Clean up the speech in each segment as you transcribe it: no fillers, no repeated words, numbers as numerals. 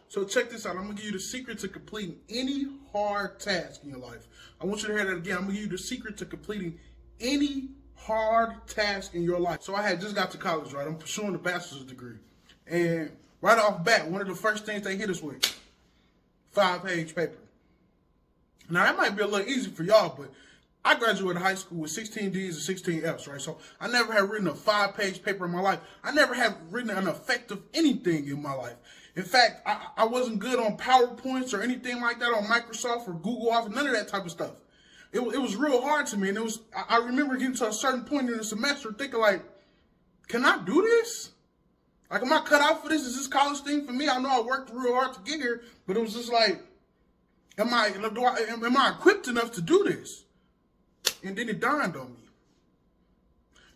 So check this out. I'm going to give you the secret to completing any hard task in your life. I want you to hear that again. I'm going to give you the secret to completing any hard task in your life. So I had just got to college, right? I'm pursuing a bachelor's degree. And right off bat, one of the first things they hit us with, 5-page paper. Now, that might be a little easy for y'all, but I graduated high school with 16 D's and 16 F's, right? So I never had written a 5-page paper in my life. I never had written an effective anything in my life. In fact, I wasn't good on PowerPoints or anything like that on Microsoft or Google Office, none of that type of stuff. It was real hard to me, and I remember getting to a certain point in the semester thinking like, can I do this? Like, am I cut out for this? Is this college thing for me? I know I worked real hard to get here, but it was just like, am I equipped enough to do this? And then it dawned on me.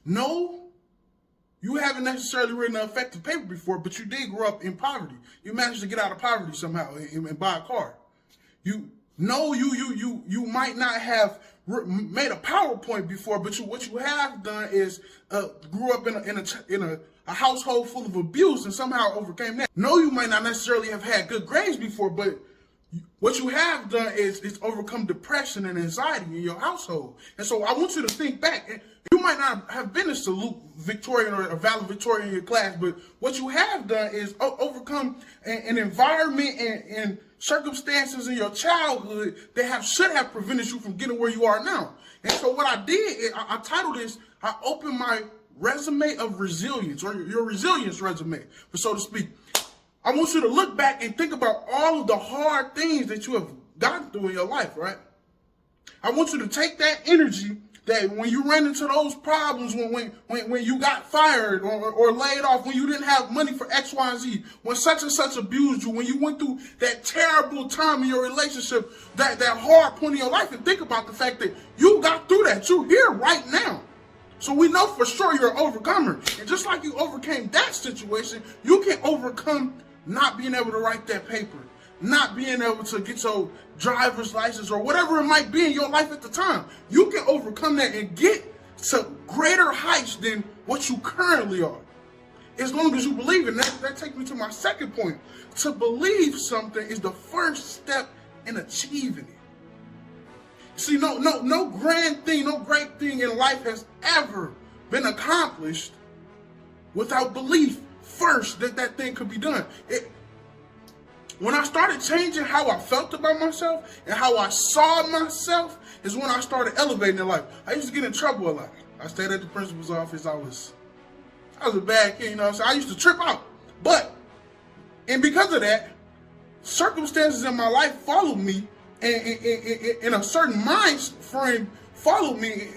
No, you haven't necessarily written an effective paper before, but you did grow up in poverty. You managed to get out of poverty somehow and buy a car. You might not have made a PowerPoint before, but what you have done is grew up in a household full of abuse and somehow overcame that. No, you might not necessarily have had good grades before, but what you have done is overcome depression and anxiety in your household. And so I want you to think back. You might not have been a salutatorian or a valedictorian in your class, but what you have done is overcome an environment and circumstances in your childhood that should have prevented you from getting where you are now. And so what I did is I titled this, I opened my resume of resilience, or your resilience resume, so to speak. I want you to look back and think about all of the hard things that you have gone through in your life, right? I want you to take that energy that when you ran into those problems, when you got fired or laid off, when you didn't have money for X, Y, and Z, when such and such abused you, when you went through that terrible time in your relationship, that hard point in your life, and think about the fact that you got through that. You're here right now. So we know for sure you're an overcomer. And just like you overcame that situation, you can overcome not being able to write that paper, not being able to get your driver's license or whatever it might be in your life at the time. You can overcome that and get to greater heights than what you currently are, as long as you believe it. And that takes me to my second point. To believe something is the first step in achieving it. See, no grand thing, no great thing in life has ever been accomplished without belief first that thing could be done. When I started changing how I felt about myself and how I saw myself is when I started elevating in life. I used to get in trouble a lot. I stayed at the principal's office. I was a bad kid, you know what I'm saying? I used to trip out. And because of that, circumstances in my life followed me, and in a certain mind frame followed me,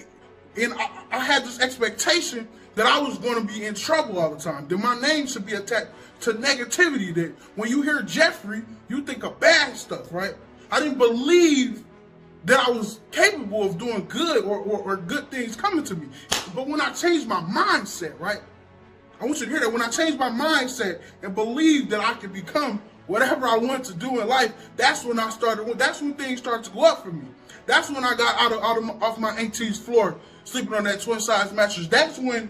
and I had this expectation that I was going to be in trouble all the time, that my name should be attached to negativity, that when you hear Jeffrey, you think of bad stuff, right? I didn't believe that I was capable of doing good or good things coming to me. But when I changed my mindset, right? I want you to hear that. When I changed my mindset and believed that I could become whatever I want to do in life, that's when things started to go up for me. That's when I got off my auntie's floor, sleeping on that twin-size mattress. That's when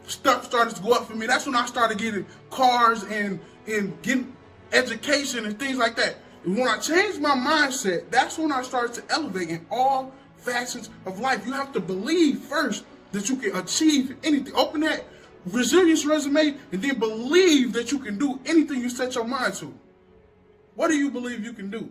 stuff started to go up for me. That's when I started getting cars and getting education and things like that. And when I changed my mindset, that's when I started to elevate in all facets of life. You have to believe first that you can achieve anything. Open that resilience resume and then believe that you can do anything you set your mind to. What do you believe you can do?